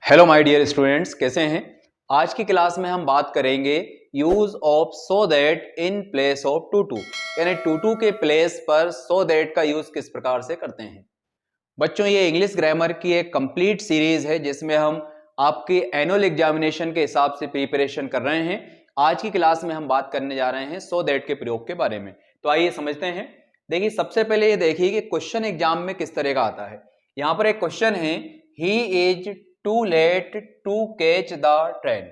Hello my dear students, कैसे हैं। आज की क्लास में हम बात करेंगे use of so that in place of too to, यानी टू टू के प्लेस पर सो दैट का यूज किस प्रकार से करते हैं। बच्चों, ये इंग्लिश ग्रामर की एक कंप्लीट सीरीज है जिसमें हम आपके एनुअल एग्जामिनेशन के हिसाब से प्रिपरेशन कर रहे हैं। आज की क्लास में हम बात करने जा रहे हैं सो दैट के प्रयोग के बारे में। तो आइए समझते हैं। देखिए, सबसे पहले ये देखिए कि क्वेश्चन एग्जाम में किस तरह का आता है। यहाँ पर एक क्वेश्चन है, he is too late to catch the train.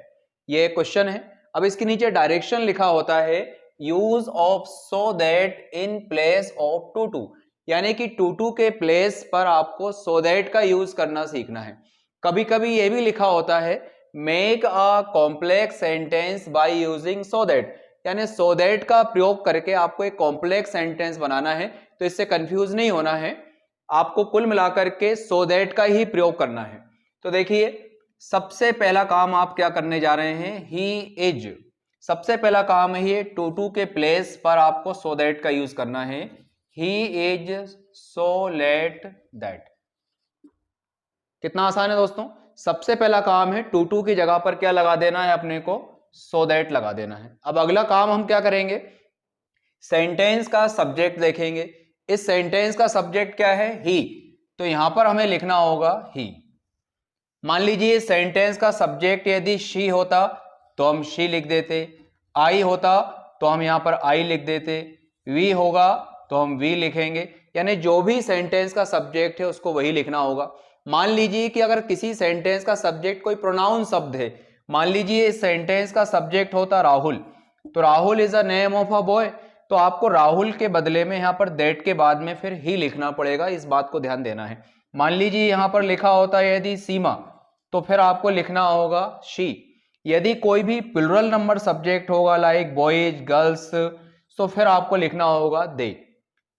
ये क्वेश्चन है। अब इसके नीचे डायरेक्शन लिखा होता है use of so that in place of too to, यानी कि टू टू के प्लेस पर आपको सो दैट का यूज करना सीखना है। कभी कभी ये भी लिखा होता है make a complex sentence by using so that, यानी सो दैट का प्रयोग करके आपको एक कॉम्प्लेक्स सेंटेंस बनाना है। तो इससे कंफ्यूज नहीं होना है, आपको कुल मिलाकर के सो दैट का ही प्रयोग करना है। तो देखिए, सबसे पहला काम आप क्या करने जा रहे हैं, ही इज। सबसे पहला काम है ये टू टू के प्लेस पर आपको सो दैट का यूज करना है। He is so let that. कितना आसान है दोस्तों। सबसे पहला काम है टू टू की जगह पर क्या लगा देना है, अपने को सो दैट लगा देना है। अब अगला काम हम क्या करेंगे, सेंटेंस का सब्जेक्ट देखेंगे। इस सेंटेंस का सब्जेक्ट क्या है, ही। तो यहां पर हमें लिखना होगा ही। मान लीजिए सेंटेंस का सब्जेक्ट यदि शी होता तो हम शी लिख देते, आई होता तो हम यहां पर आई लिख देते, वी होगा तो हम वी लिखेंगे। यानी जो भी सेंटेंस का सब्जेक्ट है उसको वही लिखना होगा। मान लीजिए कि अगर किसी सेंटेंस का सब्जेक्ट कोई प्रोनाउन शब्द है, मान लीजिए इस सेंटेंस का सब्जेक्ट होता राहुल, तो Rahul is a name of a boy, तो आपको राहुल के बदले में यहां पर दैट के बाद में फिर ही लिखना पड़ेगा। इस बात को ध्यान देना है। मान लीजिए यहां पर लिखा होता है यदि सीमा, तो फिर आपको लिखना होगा शी। यदि कोई भी प्लुरल नंबर सब्जेक्ट होगा लाइक बॉयज गर्ल्स, तो फिर आपको लिखना होगा दे।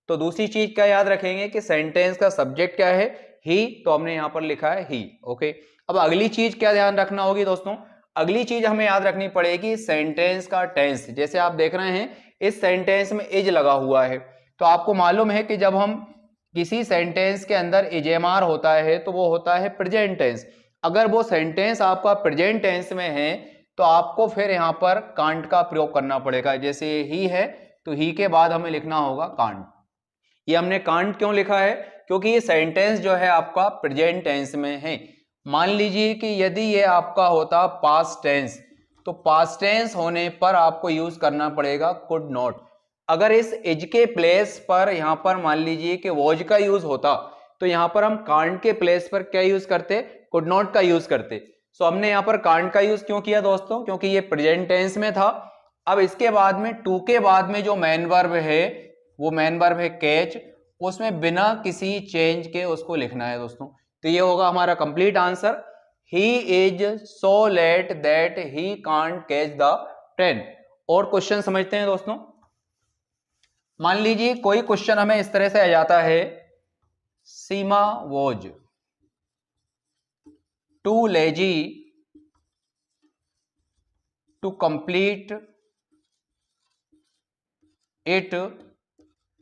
तो दूसरी चीज क्या याद रखेंगे कि सेंटेंस का सब्जेक्ट क्या है, ही, तो हमने यहां पर लिखा है ही। ओके। अब अगली चीज क्या ध्यान रखना होगी दोस्तों, अगली चीज हमें याद रखनी पड़ेगी सेंटेंस का टेंस। जैसे आप देख रहे हैं इस सेंटेंस में इज लगा हुआ है, तो आपको मालूम है कि जब हम किसी सेंटेंस के अंदर इजेमार होता है तो वो होता है प्रेजेंट टेंस। अगर वो सेंटेंस आपका प्रेजेंट टेंस में है तो आपको फिर यहां पर कांट का प्रयोग करना पड़ेगा। जैसे ही है तो ही के बाद हमें लिखना होगा कांट। ये हमने कांट क्यों लिखा है, क्योंकि ये सेंटेंस जो है आपका प्रेजेंट टेंस में है। मान लीजिए कि यदि ये आपका होता पास्ट टेंस, तो पास्ट टेंस होने पर आपको यूज करना पड़ेगा कुड नॉट। अगर इस एज के प्लेस पर यहां पर मान लीजिए कि वॉज का यूज होता, तो यहां पर हम कांट के प्लेस पर क्या यूज करते, कुड नॉट का यूज करते। सो हमने यहां पर कांट का यूज क्यों किया दोस्तों, क्योंकि ये प्रेजेंट टेंस में था। अब इसके बाद में टू के बाद में जो मेन वर्ब है वो मेन वर्ब है कैच, उसमें बिना किसी चेंज के उसको लिखना है दोस्तों। तो ये होगा हमारा complete answer, he is so let that he can't catch the train. और क्वेश्चन समझते हैं दोस्तों। मान लीजिए कोई क्वेश्चन हमें इस तरह से आ जाता है, Seema was too lazy to complete it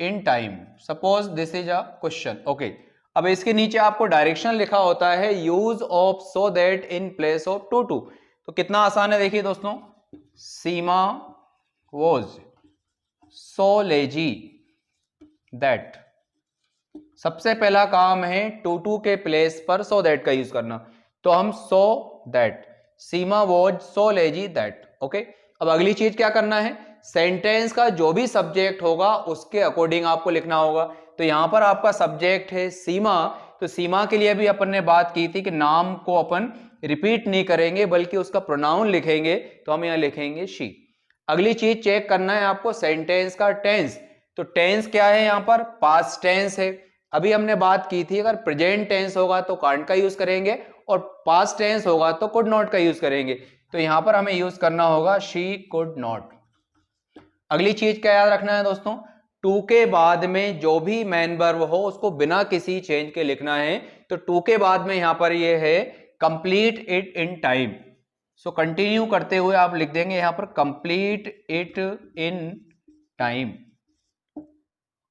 in time. Suppose this is a question. Okay. अब इसके नीचे आपको डायरेक्शन लिखा होता है use of so that in place of too to. तो कितना आसान है देखिए दोस्तों, Seema was so lazy that. सबसे पहला काम है टू टू के प्लेस पर सो दैट का यूज करना, तो हम so that, Seema was so lazy that. Okay. अब अगली चीज क्या करना है, सेंटेंस का जो भी सब्जेक्ट होगा उसके अकॉर्डिंग आपको लिखना होगा। तो यहां पर आपका सब्जेक्ट है सीमा, तो सीमा के लिए भी अपन ने बात की थी कि नाम को अपन रिपीट नहीं करेंगे बल्कि उसका प्रोनाउन लिखेंगे, तो हम यहां लिखेंगे शी। अगली चीज चेक करना है आपको सेंटेंस का टेंस। तो टेंस क्या है, यहां पर पास्ट टेंस है। अभी हमने बात की थी अगर प्रेजेंट टेंस होगा तो कांट का यूज करेंगे और पास्ट टेंस होगा तो कुड नॉट का यूज करेंगे। तो यहां पर हमें यूज करना होगा शी कुड नॉट। अगली चीज क्या याद रखना है दोस्तों, टू के बाद में जो भी मेन वर्ब हो उसको बिना किसी चेंज के लिखना है। तो टू के बाद में यहां पर ये है complete it in time. So continue करते हुए आप लिख देंगे यहां पर कंप्लीट इट इन टाइम।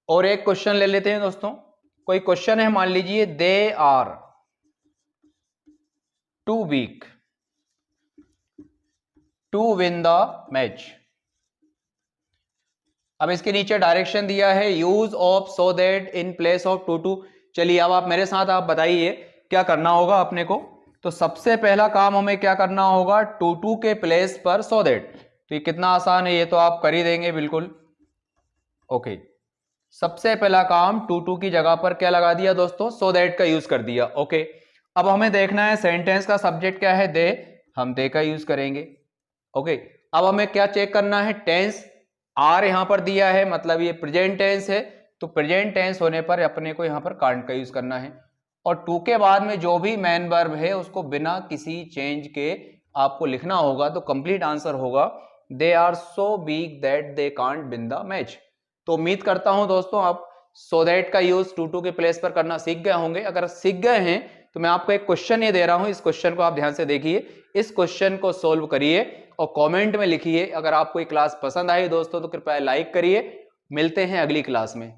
और एक क्वेश्चन ले लेते हैं दोस्तों। कोई क्वेश्चन है, मान लीजिए they are too weak to win the match. अब इसके नीचे डायरेक्शन दिया है use of so that in place of too to. चलिए अब आप मेरे साथ आप बताइए क्या करना होगा अपने को। तो सबसे पहला काम हमें क्या करना होगा, टू टू के प्लेस पर सो दैट। तो ये कितना आसान है, ये तो आप कर ही देंगे बिल्कुल। ओके, सबसे पहला काम टू टू की जगह पर क्या लगा दिया दोस्तों, सो दैट का यूज कर दिया। ओके, अब हमें देखना है सेंटेंस का सब्जेक्ट क्या है, दे, हम दे का यूज करेंगे। ओके, अब हमें क्या चेक करना है, टेंस। आर यहां पर दिया है, मतलब ये प्रेजेंट टेंस है, तो प्रेजेंट टेंस होने पर अपने को यहां पर कांट का यूज करना है। और टू के बाद में जो भी मैन वर्ब है उसको बिना किसी चेंज के आपको लिखना होगा। तो कंप्लीट आंसर होगा they are so big that they can't win the match. तो उम्मीद करता हूं दोस्तों आप सो दैट का यूज टू टू के प्लेस पर करना सीख गए होंगे। अगर सीख गए हैं तो मैं आपको एक क्वेश्चन ये दे रहा हूं, इस क्वेश्चन को आप ध्यान से देखिए, इस क्वेश्चन को सोल्व करिए और कमेंट में लिखिए। अगर आपको ये क्लास पसंद आई दोस्तों तो कृपया लाइक करिए। मिलते हैं अगली क्लास में।